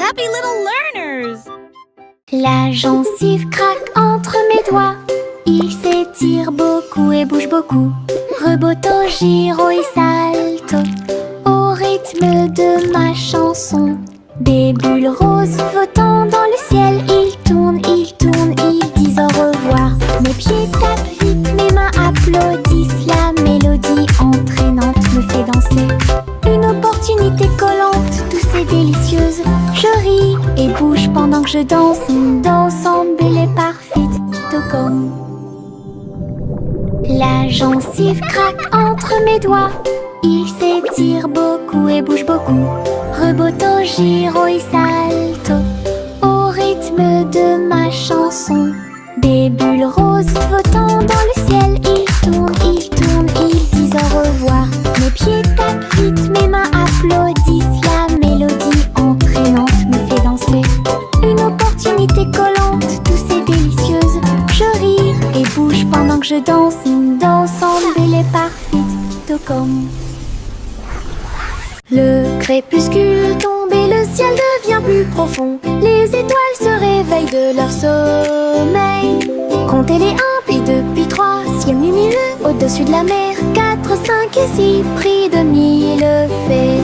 happy little learners! La gencive craque entre mes doigts. Il s'étire beaucoup et bouge beaucoup. Reboto, giro et salto au rythme de ma chanson. Des bulles roses flottant dans le ciel. Ils tournent, ils disent au revoir. Mes pieds tapent vite, mes mains applaudissent. La mélodie entraînante me fait danser. Une opportunité collante, douce et délicieuse. Je ris et bouge pendant que je danse. Une danse belle et parfaite, tout comme. La gencive craque entre mes doigts. Il s'étire beaucoup et bouge beaucoup. Reboto, giro et salto au rythme de ma chanson. Des bulles roses flottant dans le ciel. Ils tournent, ils disent au revoir. Mes pieds tapent vite, mes mains applaudissent. La mélodie entraînante me fait danser. Une opportunité collante, douce et délicieuse. Je ris et bouge pendant que je danse. Une danse belle et parfaite, tout comme. Le crépuscule tombe et le ciel devient plus profond. Les étoiles se réveillent de leur sommeil. Comptez les 1, puis 2, puis 3. Ciel lumineux au-dessus de la mer. 4, 5 et 6 pris de 1000 fées.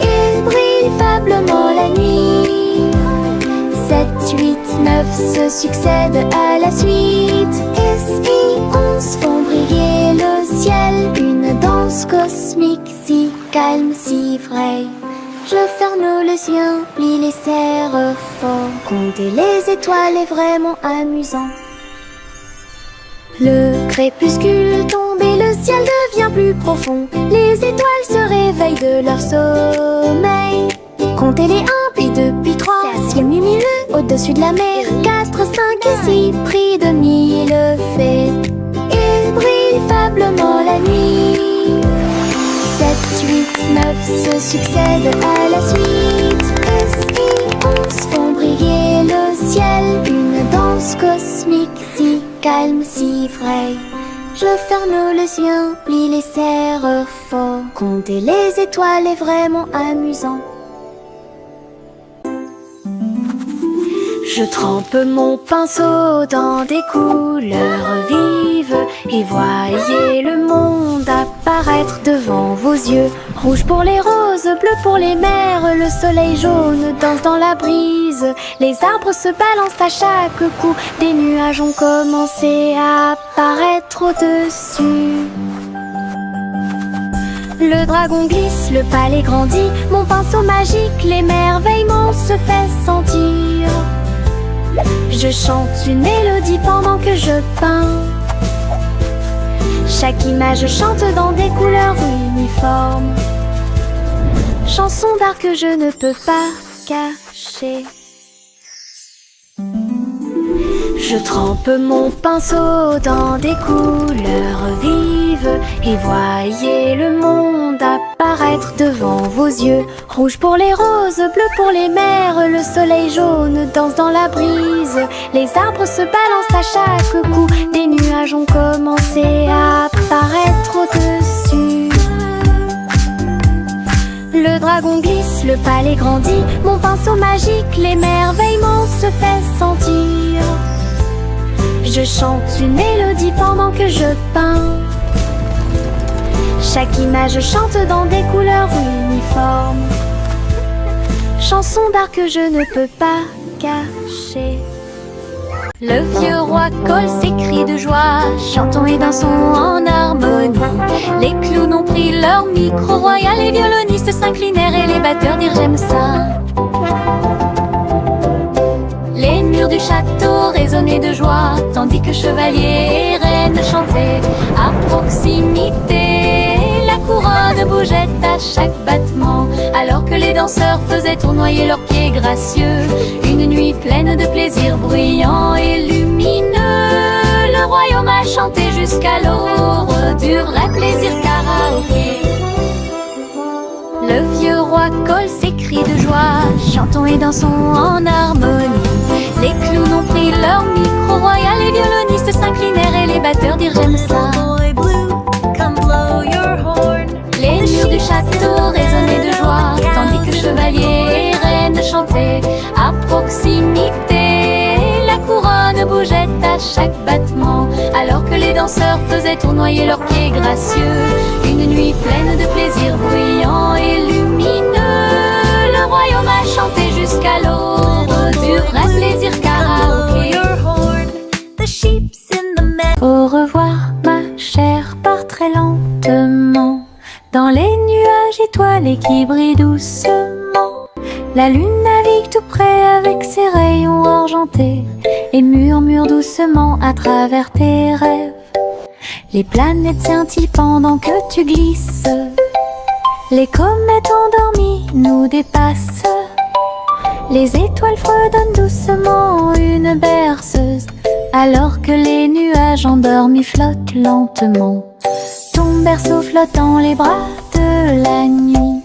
Il brille faiblement la nuit. 7, 8, 9 se succèdent à la suite. S-I-11 font briller le ciel. Une danse cosmique si calme, si vraie. Je ferme les yeux, plie les serre fort. Compter les étoiles est vraiment amusant. Le crépuscule tombe et le ciel devient plus profond. Les étoiles se réveillent de leur sommeil. Comptez les 1, puis 2, puis 3. Ciel lumineux au-dessus de la mer. 4, 5 et 6 pris de 1000 fées. Il brille faiblement la nuit. 7, 8, 9 se succèdent à la suite. S-I-11 font briller le ciel. Une danse cosmique si calme, si vraie. Je ferme les yeux, plie les serre fort. Compter les étoiles est vraiment amusant. Je trempe mon pinceau dans des couleurs vives et voyez le monde apparaître devant vos yeux. Rouge pour les roses, bleu pour les mers, le soleil jaune danse dans la brise. Les arbres se balancent à chaque coup, des nuages ont commencé à apparaître au-dessus. Le dragon glisse, le palais grandit, mon pinceau magique, l'émerveillement se fait sentir. Je chante une mélodie pendant que je peins. Chaque image chante dans des couleurs uniformes. Chanson d'art que je ne peux pas cacher. Je trempe mon pinceau dans des couleurs vives et voyez le monde apparaître devant vos yeux. Rouge pour les roses, bleu pour les mers, le soleil jaune danse dans la brise. Les arbres se balancent à chaque coup, des nuages ont commencé à apparaître au-dessus. Le dragon glisse, le palais grandit, mon pinceau magique, l'émerveillement se fait sentir. Je chante une mélodie pendant que je peins. Chaque image chante dans des couleurs uniformes. Chanson d'art que je ne peux pas cacher. Le vieux roi colle ses cris de joie, chantons et dansons en harmonie. Les clowns ont pris leur micro royal, les violonistes s'inclinèrent et les batteurs dirent j'aime ça. Les murs du château résonnaient de joie, tandis que chevaliers et reines chantaient à proximité. La couronne bougeait à chaque battement, alors que les danseurs faisaient tournoyer leurs pieds gracieux. Une nuit pleine de plaisir bruyant et lumineux. Le royaume a chanté jusqu'à l'aube du vrai plaisir karaoké. Le vieux roi colle ses cris de joie, chantons et dansons en harmonie. Les clowns ont pris leur micro royal, les violonistes s'inclinèrent et les batteurs dirent j'aime ça. Les murs du château résonnaient de joie, tandis que chevaliers et reines chantaient à chaque battement, alors que les danseurs faisaient tournoyer leurs pieds gracieux. Une nuit pleine de plaisir bruyant et lumineux, le royaume a chanté jusqu'à l'aube du vrai plaisir karaoké. Au revoir ma chère, pars très lentement dans les nuages étoilés qui brillent doucement. La lune navigue tout près avec ses rayons argentés et murmure doucement à travers tes rêves. Les planètes scintillent pendant que tu glisses, les comètes endormies nous dépassent. Les étoiles fredonnent doucement une berceuse, alors que les nuages endormis flottent lentement. Ton berceau flotte dans les bras de la nuit,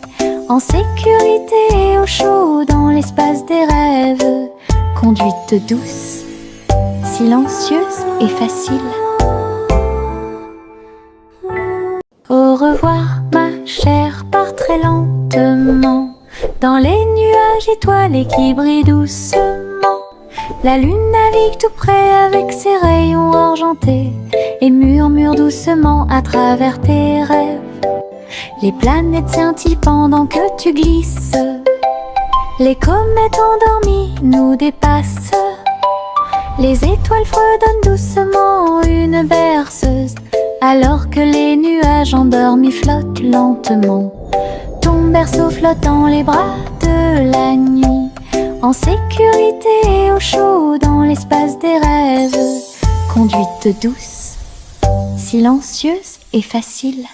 en sécurité et au chaud dans l'espace des rêves. Conduite douce, silencieuse et facile. Au revoir ma chère, pars très lentement dans les nuages étoilés qui brillent doucement. La lune navigue tout près avec ses rayons argentés et murmure doucement à travers tes rêves. Les planètes scintillent pendant que tu glisses, les comètes endormies nous dépassent. Les étoiles fredonnent doucement une berceuse, alors que les nuages endormis flottent lentement. Ton berceau flotte dans les bras de la nuit, en sécurité et au chaud dans l'espace des rêves. Conduite douce, silencieuse et facile.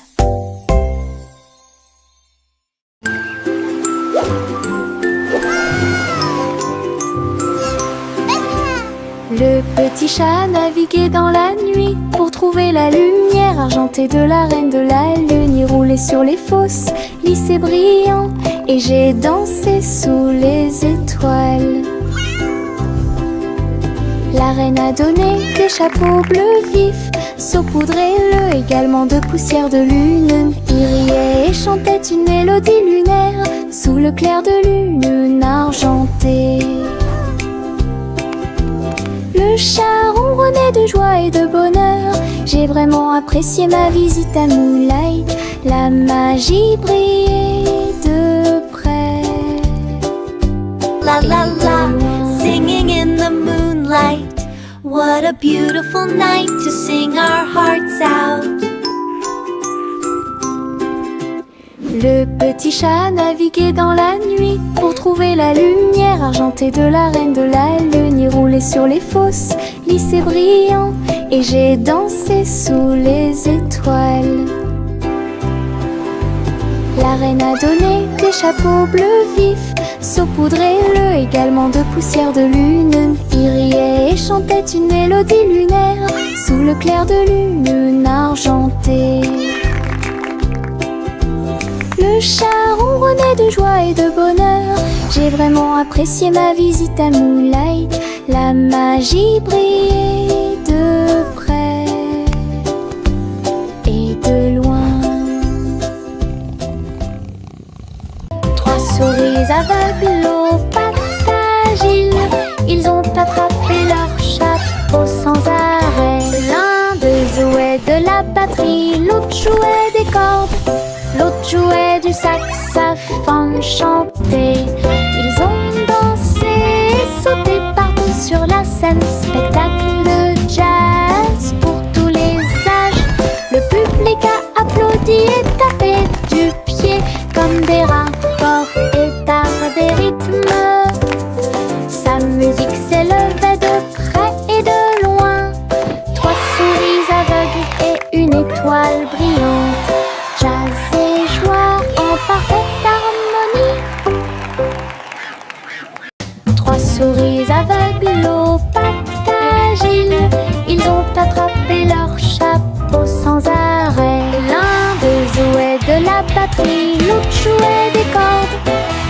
Le petit chat naviguait dans la nuit pour trouver la lumière argentée de la reine de la lune. Il roulait sur les fosses, lissé brillant, et j'ai dansé sous les étoiles. La reine a donné des chapeaux bleus vifs, saupoudrez-le également de poussière de lune. Il riait et chantait une mélodie lunaire sous le clair de lune argentée. Le chat ronronnait de joie et de bonheur. J'ai vraiment apprécié ma visite à Moonlight. La magie brillait de près. La la la, singing in the moonlight. What a beautiful night to sing our hearts out. Le petit chat naviguait dans la nuit pour trouver la lumière argentée de la reine de la lune. Il roulait sur les fosses, lissé brillant, et j'ai dansé sous les étoiles. La reine a donné des chapeaux bleus vifs, saupoudrez-le également de poussière de lune. Il riait et chantait une mélodie lunaire sous le clair de lune argentée. Le chat ronronnait de joie et de bonheur. J'ai vraiment apprécié ma visite à Moonlight. La magie brillait de près et de loin. Trois souris aveugles aux pattes agiles, ils ont attrapé leur chapeau sans arrêt. L'un d'eux jouait de la batterie, l'autre jouait des cordes, l'autre jouait du saxophone chanté. Ils ont dansé et sauté partout sur la scène. Spectacle de jazz pour tous les âges. Le public a applaudi et tapé du pied comme des rapports et d'art des rythmes. Sa musique s'élevait de près et de loin. Trois souris aveugles et une étoile brillante. Jazz et joie en parfaite harmonie. Trois souris aveugles aux pattes agiles, ils ont attrapé leur chapeau sans arrêt. L'un d'eux jouait de la batterie, l'autre jouait des cordes,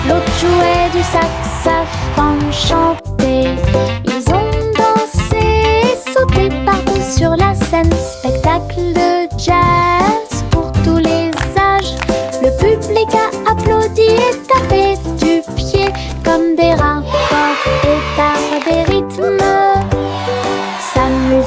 l'autre jouait du saxophone chanté. Ils ont dansé et sauté partout sur la scène. Spectacle de jazz pour tous les âges. Le public a applaudi et tapé du pied comme des rapports et d'art des rythmes. Sa musique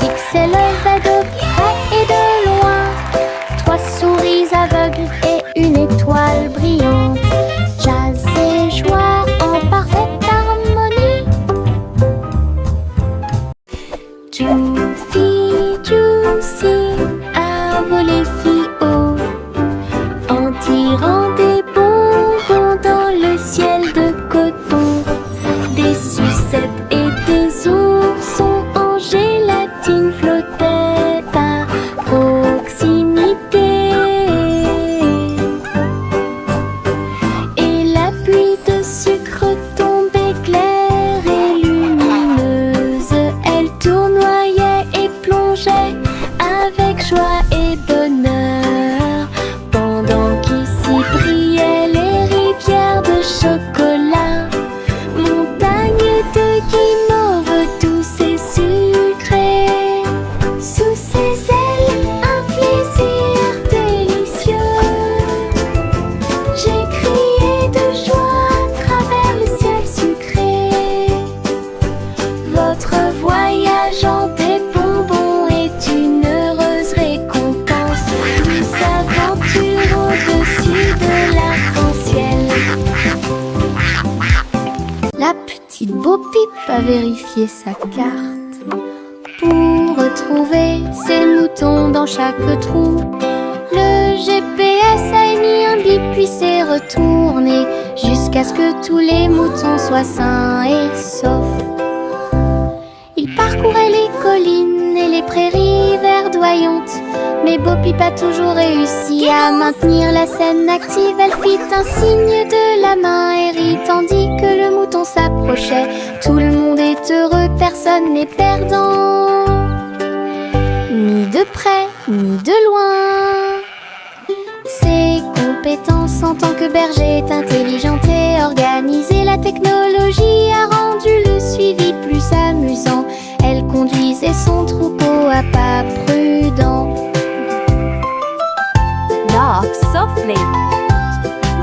Pip a vérifié sa carte pour retrouver ses moutons dans chaque trou. Le GPS a émis un bip puis s'est retourné jusqu'à ce que tous les moutons soient sains et saufs. Il parcourait les collines et les prairies verdoyantes, mais Bo Peep a toujours réussi à maintenir la scène active. Elle fit un signe de la main et rit tandis que le mouton s'approchait. Tout le monde est heureux, personne n'est perdant, ni de près ni de loin. Ses compétences en tant que berger est intelligente et organisée. La technologie a rendu le suivi plus amusant. Elle conduisait son troupeau à pas prudents. Walk softly.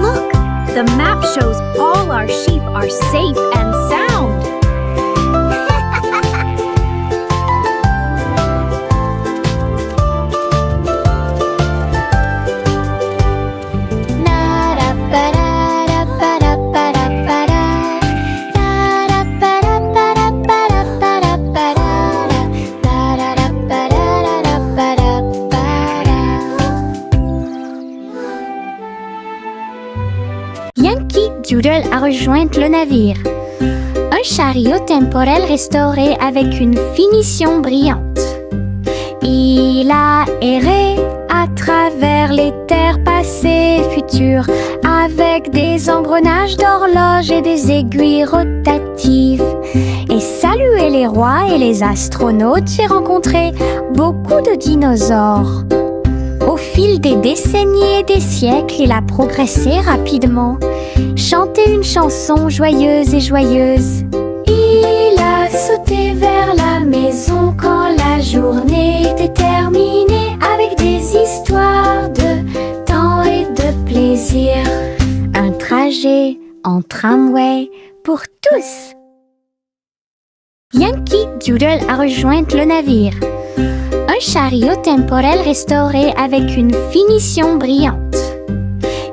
Look, the map shows all our sheep are safe and sound. Yankee Doodle a rejoint le navire. Un chariot temporel restauré avec une finition brillante. Il a erré à travers les terres passées et futures, avec des engrenages d'horloge et des aiguilles rotatives. Et salué les rois et les astronautes, j'ai rencontré beaucoup de dinosaures. Au fil des décennies et des siècles, il a progressé rapidement, chanté une chanson joyeuse et joyeuse. Il a sauté vers la maison quand la journée était terminée, avec des histoires de temps et de plaisir. Un trajet en tramway pour tous. Yankee Doodle a rejoint le navire. Un chariot temporel restauré avec une finition brillante.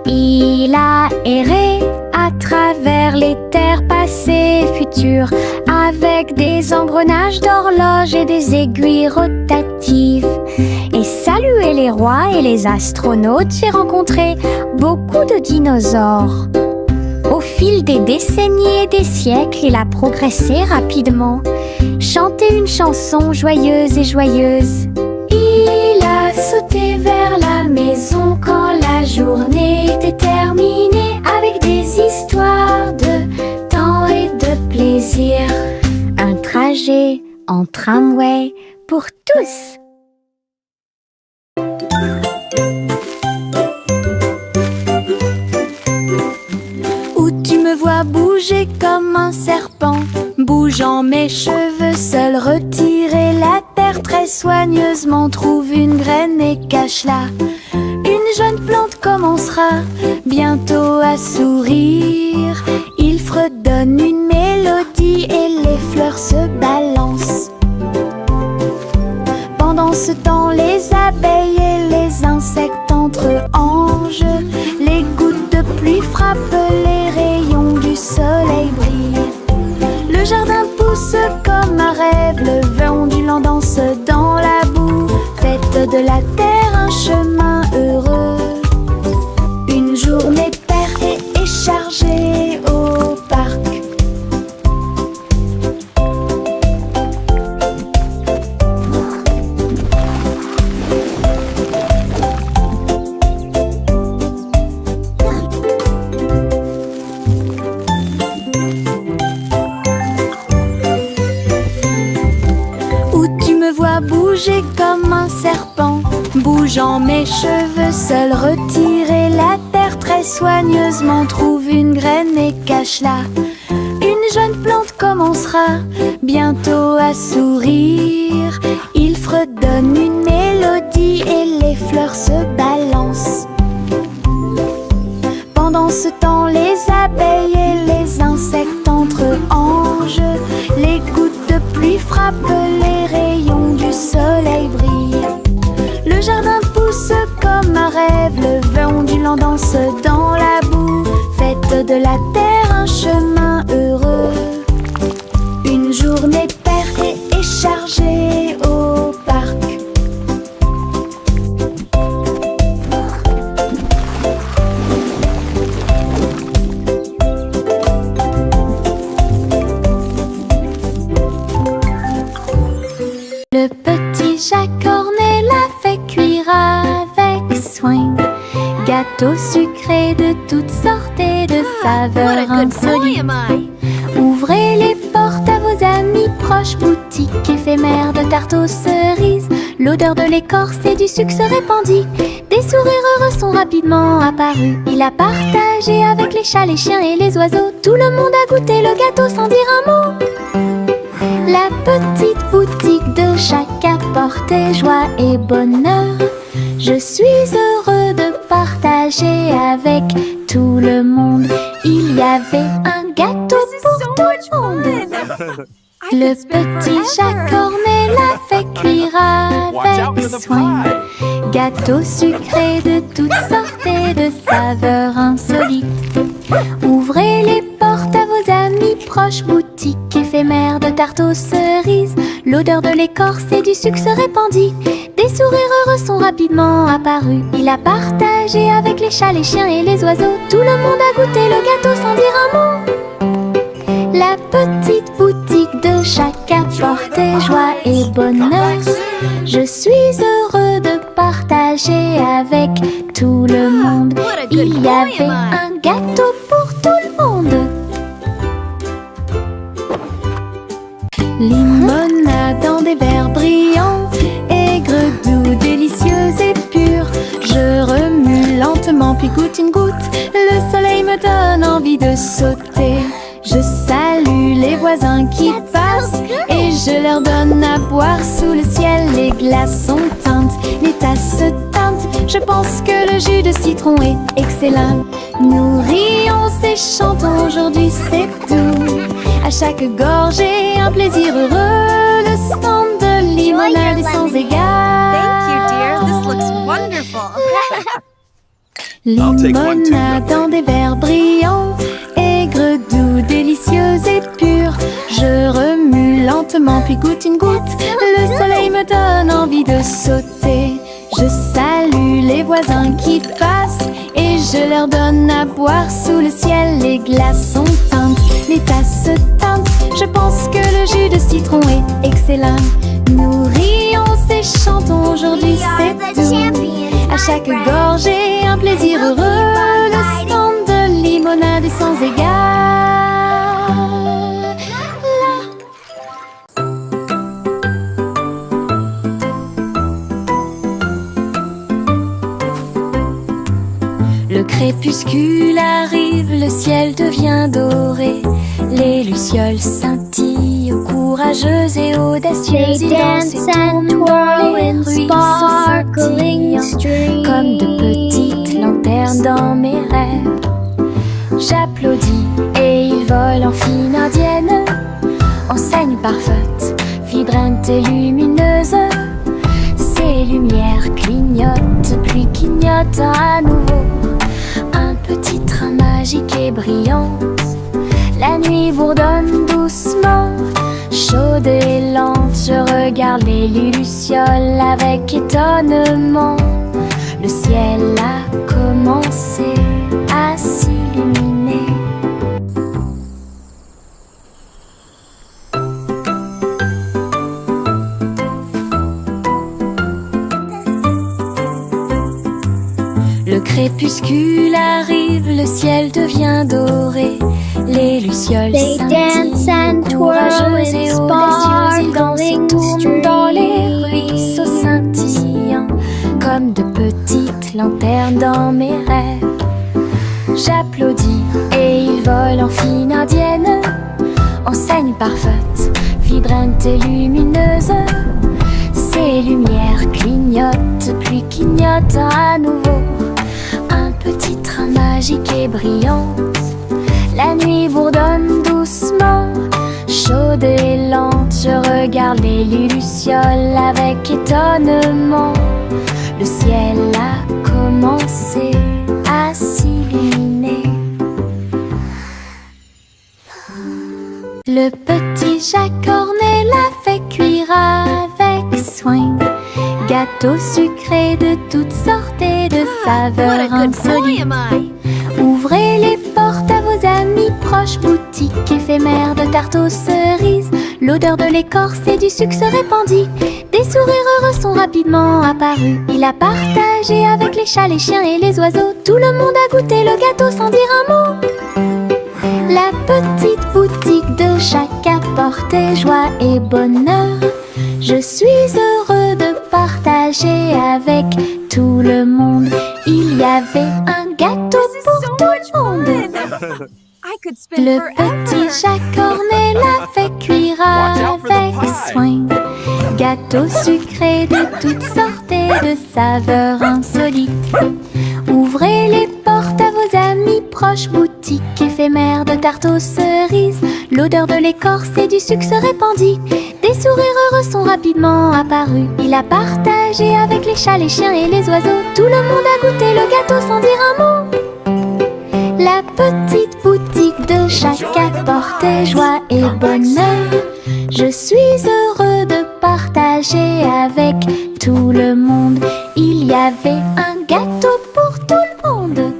Il a erré à travers les terres passées et futures, avec des engrenages d'horloge et des aiguilles rotatives. Et salué les rois et les astronautes, j'ai rencontré beaucoup de dinosaures. Au fil des décennies et des siècles, il a progressé rapidement, chanté une chanson joyeuse et joyeuse. Il a sauté vers la maison quand la journée était terminée, avec des histoires de temps et de plaisir. Un trajet en tramway pour tous. Où tu me vois bouger comme un serpent, bougeant mes cheveux, seul retirer la terre très soigneusement, trouve une graine et cache-la. Une jeune plante commencera bientôt à sourire. Il fredonne une mélodie et les fleurs se balancent. Pendant ce temps, les abeilles et les insectes entrent en jeu. Les gouttes de pluie frappent, les rayons du soleil brillent. Le jardin pousse comme un rêve, le vent ondulant danse dans la boue. Faites de la terre un chemin heureux. Une journée paire et chargée au parc. Bouger comme un serpent, bougeant mes cheveux, seul retirer la terre très soigneusement, trouve une graine et cache-la. Une jeune plante commencera bientôt à sourire. Il fredonne une mélodie et les fleurs se balancent. Pendant ce temps, les abeilles et les insectes entrent en jeu. Les gouttes de pluie frappent, les rayons du soleil brillent. Le jardin pousse comme un rêve, le vent ondulant danse dans la boue. Faites de la terre un chemin heureux. saveur insolite. Ouvrez les portes à vos amis proches, boutique éphémère de tarte aux cerises. L'odeur de l'écorce et du sucre se répandit. Des sourires heureux sont rapidement apparus. Il a partagé avec les chats, les chiens et les oiseaux. Tout le monde a goûté le gâteau sans dire un mot. La petite boutique de chaque apportait joie et bonheur. Je suis heureux de partager avec tout le monde. Il y avait un gâteau pour tout le monde. Le petit chat cornet l'a fait cuire avec soin. Gâteau sucré de toutes sortes et de saveurs insolites. Ouvrez les portes à vos amis proches, boutique éphémère de tarte aux cerises. L'odeur de l'écorce et du sucre se répandit. Des sourires heureux sont rapidement apparus. Il a partagé avec les chats, les chiens et les oiseaux. Tout le monde a goûté le gâteau sans dire un mot. La petite boutique de chaque apportait joie et bonheur. Je suis heureux de partager avec tout le monde. Il y avait un gâteau pour tout le monde. Limonade dans des verres brillants, aigre, doux, délicieuse et pure. Je remue lentement puis goûte une goutte. Le soleil me donne envie de sauter. Je salue les voisins qui passent et je leur donne à boire sous le ciel. Les glaçons teintent, les tasses se teintent. Je pense que le jus de citron est excellent. Nous rions et chantons, aujourd'hui c'est tout. À chaque gorgée, un plaisir heureux. Le stand de limonade est sans égal. Thank you, dear. This looks wonderful. Limonade dans des verres brillants, aigre, doux, délicieuse et pure. Je remue lentement puis goûte une goutte. Le soleil me donne envie de sauter. Je salue les voisins qui passent et je leur donne à boire sous le ciel. Les glaçons teintent, les tasses se teintent. Je pense que le jus de citron est excellent. Nous rions et chantons, aujourd'hui c'est tout. À chaque gorgée, un plaisir heureux. Le stand de limonade est sans égal. Le crépuscule arrive, le ciel devient doré. Les lucioles scintillent, courageuses et audacieuses. Ils dansent et tournent dans les ruisseaux scintillants, comme de petites lanternes dans mes rêves. J'applaudis et ils volent en fine indienne, enseigne parfaite, vibrante et lumineuse. Ces lumières clignotent, puis clignotent à nouveau. Un petit train magique et brillant. La nuit bourdonne doucement, chaude et lente. Je regarde les lucioles avec étonnement. Le ciel a commencé à s'illuminer. Le crépuscule arrive, le ciel devient doré. Les lucioles scintillent, courageuses et audacieuses. Ils dansent et tournent dans les ruisseaux scintillants, comme de petites lanternes dans mes rêves. J'applaudis et ils volent en fine indienne, enseigne parfaite, vibrante et lumineuse. Ces lumières clignotent, puis clignotent à nouveau. Un petit train magique et brillant. La nuit bourdonne doucement, chaude et lente. Je regarde les lucioles avec étonnement. Le ciel a commencé à s'illuminer. Le petit chat cornet l'a fait cuire avec soin. Gâteau sucré de toutes sortes et de saveurs insolites. Ouvrez les portes à vos amis proches, boutique éphémère de tarte aux cerises. L'odeur de l'écorce et du sucre se répandit. Des sourires heureux sont rapidement apparus. Il a partagé avec les chats, les chiens et les oiseaux. Tout le monde a goûté le gâteau sans dire un mot. La petite boutique de chaque apportait joie et bonheur. Je suis heureux de partager avec tout le monde. Il y avait un gâteau pour tout le monde. Le petit Jacques orné l'a fait cuire avec soin. Gâteau sucré de toutes sortes et de saveurs insolites. Ouvrez les portes à vos amis proches, boutique éphémère de tarte aux cerises. L'odeur de l'écorce et du sucre se répandit. Des sourires heureux sont rapidement apparus. Il a partagé avec les chats, les chiens et les oiseaux. Tout le monde a goûté le gâteau sans dire un mot. La petite boutique de chaque apportait joie et bonheur. Je suis heureux de partager avec tout le monde. Il y avait un gâteau pour tout le monde.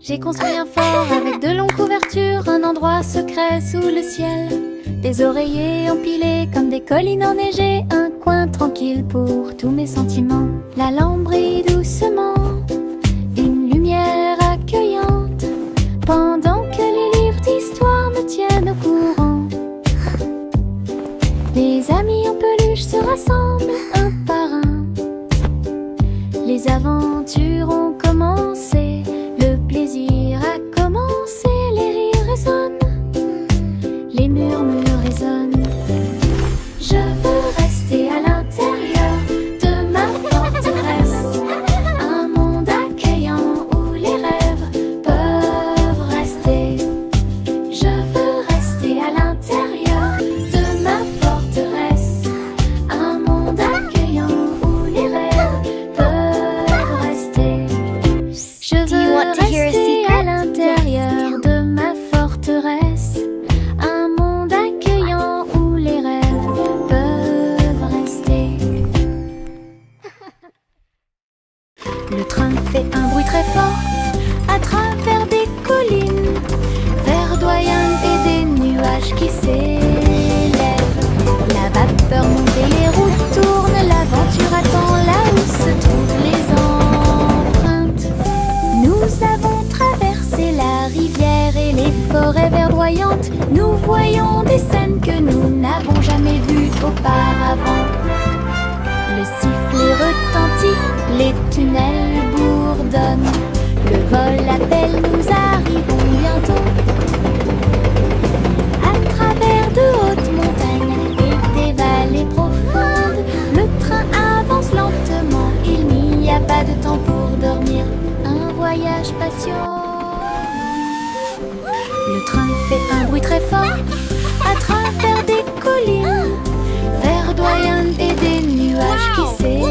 J'ai construit un fort avec de longues couvertures, un endroit secret sous le ciel. Des oreillers empilés comme des collines enneigées, un coin tranquille pour tous mes sentiments. La lampe brille doucement, une lumière accueillante, pendant que les livres d'histoire me tiennent au courant. Les amis en peluche se rassemblent un par un. Les aventures ont commencé, le plaisir a commencé, les rires résonnent, les murmures résonnent. Je veux rester à l'intérieur de ma forteresse, un monde accueillant où les rêves peuvent rester. Je veux rester à l'intérieur de ma forteresse, un monde accueillant où les rêves peuvent rester. Je veux rester à l'intérieur de ma forteresse, un monde accueillant où les rêves peuvent rester. Le train fait un bruit très fort à travers des collines verdoyantes et des nuages qui s'élèvent. La vapeur monte et les roues tournent, l'aventure attend là où se trouvent les empreintes. Nous avons traversé la rivière et les forêts verdoyantes. Nous voyons des scènes que nous n'avons jamais vues auparavant. Le sifflet retentit, les tunnels bourdonnent. Le vol appelle, nous arrivons bientôt. À travers de hautes montagnes et des vallées profondes, le train avance lentement, il n'y a pas de temps pour dormir. Un voyage patient. Le train fait un bruit très fort à travers des collines verdoyantes et des nuages qui s'élèvent.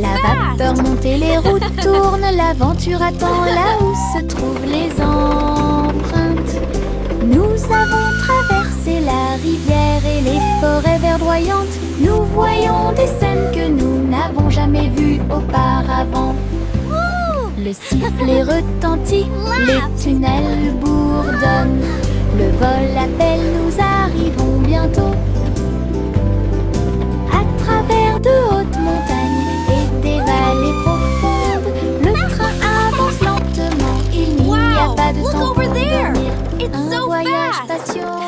La vapeur monte et les roues tournent, l'aventure attend là où se trouvent les empreintes. Nous avons traversé la rivière et les forêts verdoyantes. Nous voyons des scènes que nous n'avons jamais vues auparavant. Le sifflet retentit, les tunnels bourdonnent. Le vol appelle, nous arrivons bientôt. À travers de hautes montagnes et des vallées profondes, le train avance lentement, il n'y a pas de temps pour dormir. Un voyage patient.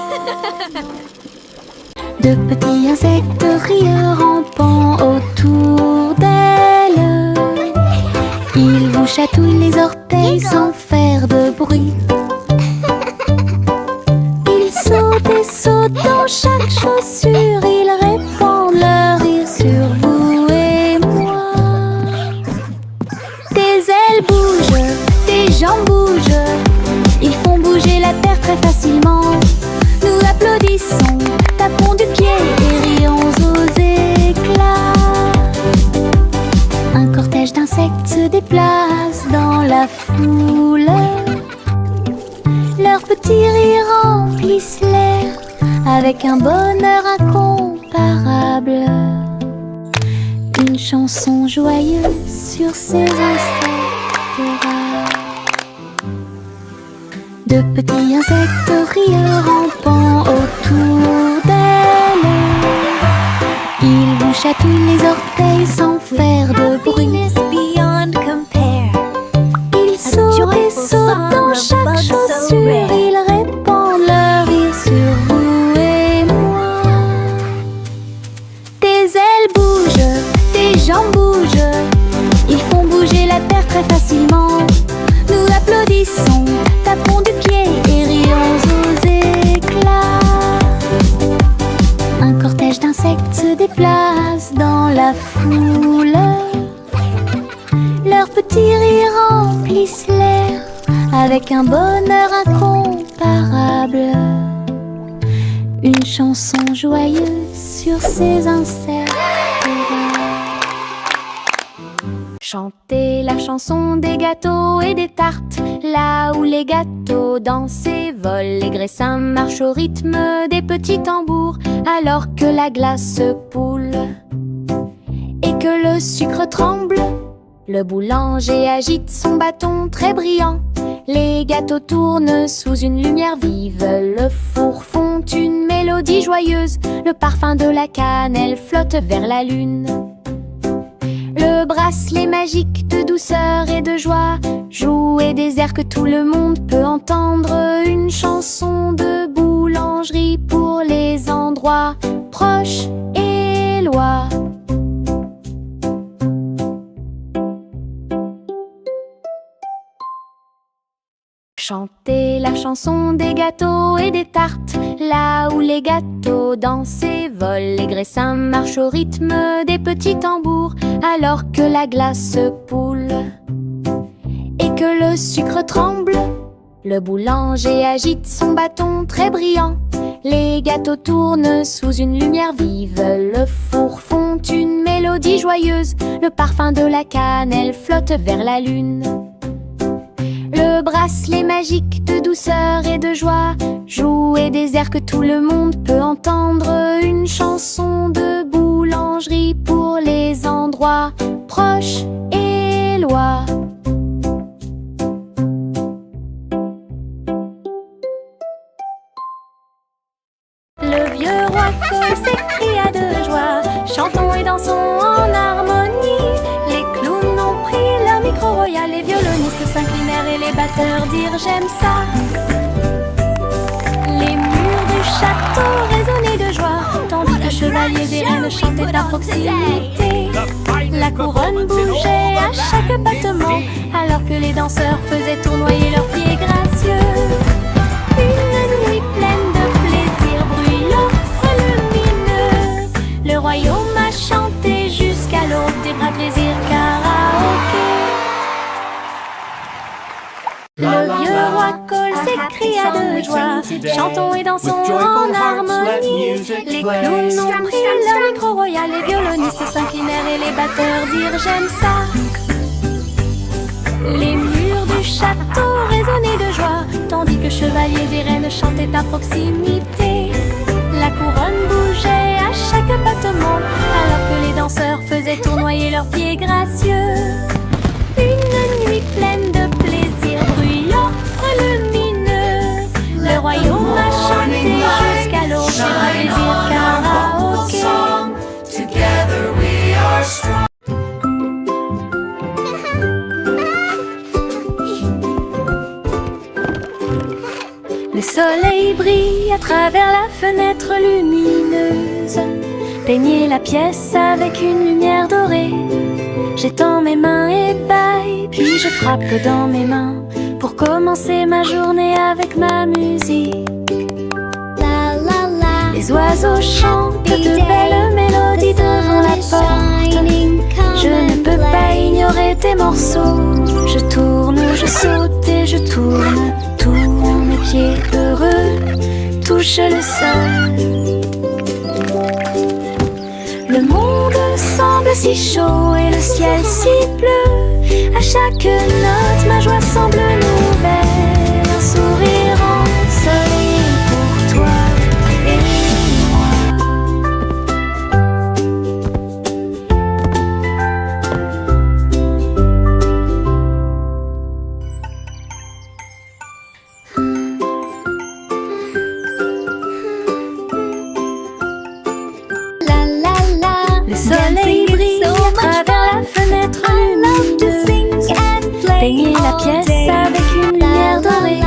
De petits insectes rieurs rampant autour d'elle. Ils vous chatouillent les orteils sans faire de bruit. Ils sautent et sautent dans chaque chaussure. Ils répandent leur rire sur vous et moi. Des ailes bougent, des jambes bougent. Ils font bouger la terre très facilement. Nous applaudissons, tapons du pied et rions aux éclats. Un cortège d'insectes se déplace dans la foule. Leurs petits rires remplissent l'air avec un bonheur incomparable. Une chanson joyeuse sur ces insectes rares. De petits insectes rieurs rampant autour d'elle. Ils vous chatouillent les orteils sans faire de petits rires remplissent l'air avec un bonheur incomparable. Une chanson joyeuse sur ces incertaines. Chantez la chanson des gâteaux et des tartes, là où les gâteaux dansent et volent. Les graissins marchent au rythme des petits tambours, alors que la glace poule et que le sucre tremble. Le boulanger agite son bâton très brillant. Les gâteaux tournent sous une lumière vive. Le four fond une mélodie joyeuse. Le parfum de la cannelle flotte vers la lune. Le bracelet magique de douceur et de joie jouer des airs que tout le monde peut entendre. Une chanson de boulangerie pour les endroits proches et loin. Chantez la chanson des gâteaux et des tartes, là où les gâteaux dansent et volent. Les graissins marchent au rythme des petits tambours, alors que la glace poule et que le sucre tremble. Le boulanger agite son bâton très brillant. Les gâteaux tournent sous une lumière vive. Le four fond une mélodie joyeuse. Le parfum de la cannelle flotte vers la lune. Le bracelet magique de douceur et de joie jouer des airs que tout le monde peut entendre. Une chanson de boulangerie pour les endroits proches et loin. Le vieux roi Cole s'écria de joie. Chantons et dansons en harmonie. Les clowns ont pris leur micro royal. Les violonistes s'inclinèrent et les batteurs dirent j'aime ça. Les murs du château résonnaient de joie, tandis que chevaliers et reines chantaient à proximité. La couronne bougeait à chaque battement, alors que les danseurs faisaient tournoyer leurs pieds gracieux. Une nuit pleine de plaisir bruyant, lumineux. Le royaume a chanté jusqu'à l'aube des bras plaisir karaoké. Le vieux roi Cole s'écria de joie. Chantons et dansons en harmonie. Les clowns ont pris leur micro royal. Les violonistes s'inclinèrent et les batteurs dirent j'aime ça. Les murs du château résonnaient de joie, tandis que chevaliers et reines chantaient à proximité. La couronne bougeait à chaque battement, alors que les danseurs faisaient tournoyer leurs pieds gracieux. Une nuit pleine de plaisir bruyant, lumineux. Le royaume a chanté jusqu'à l'aube des bras plaisir karaoké. Le soleil brille à travers la fenêtre lumineuse. Peignez la pièce avec une lumière dorée. J'étends mes mains et baille, puis je frappe dans mes mains pour commencer ma journée avec ma musique. La la la. Les oiseaux chantent de belles mélodies devant la porte. Je ne peux pas ignorer tes morceaux. Je tourne, je saute et je tourne. Tous mes pieds heureux touchent le sol. Le monde semble si chaud et le ciel si bleu. À chaque note, ma joie semble nouvelle. Un sourire ensoleillé pour toi et moi. La la la. Le soleil brille à travers la fenêtre lumineuse. Peignez la pièce avec une lumière dorée.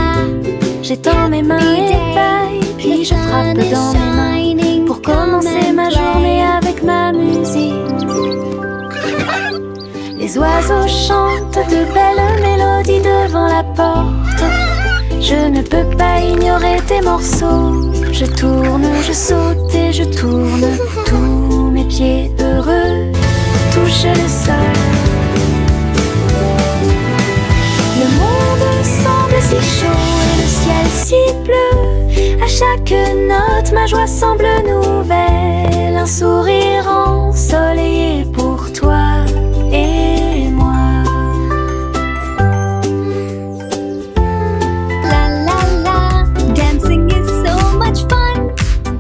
J'étends mes mains et baille, puis je frappe dans mes mains pour commencer ma journée avec ma musique. Les oiseaux chantent de belles mélodies devant la porte. Je ne peux pas ignorer tes morceaux. Je tourne, je saute et je tourne. Tous mes pieds heureux touchent le sol. fait si chaud et le ciel si bleu. À chaque note, ma joie semble nouvelle. Un sourire ensoleillé pour toi et moi. La la la, dancing is so much fun.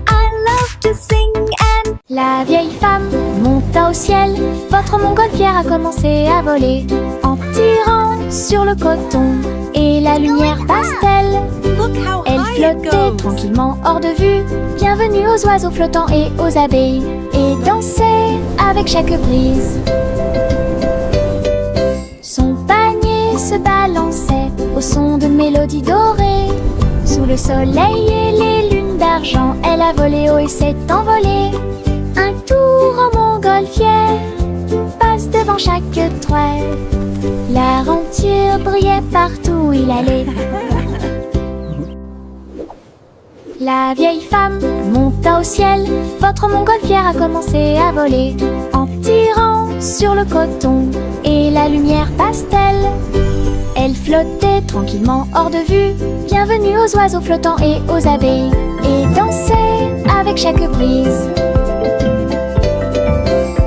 I love to sing and La vieille femme monta au ciel. Votre montgolfière a commencé à voler en tirant sur le coton et la lumière pastel. look how Elle high it flottait goes. tranquillement hors de vue. Bienvenue aux oiseaux flottants et aux abeilles. Et dansait avec chaque brise. Son panier se balançait au son de mélodies dorées. Sous le soleil et les lunes d'argent, elle a volé haut et s'est envolée. Un tour en montgolfière passe devant chaque trait. La renture brillait partout où il allait. La vieille femme monta au ciel. Votre montgolfière a commencé à voler en tirant sur le coton et la lumière pastel. Elle flottait tranquillement hors de vue. Bienvenue aux oiseaux flottants et aux abeilles. Et dansait avec chaque brise.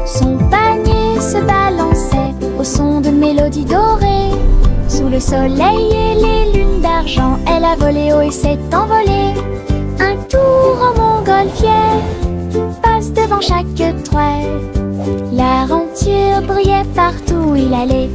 Son panier se balançait au son de mélodies dorées. Sous le soleil et les lunes d'argent, elle a volé haut et s'est envolée. Un tour en montgolfière passe devant chaque trait. La renture brillait partout où il allait.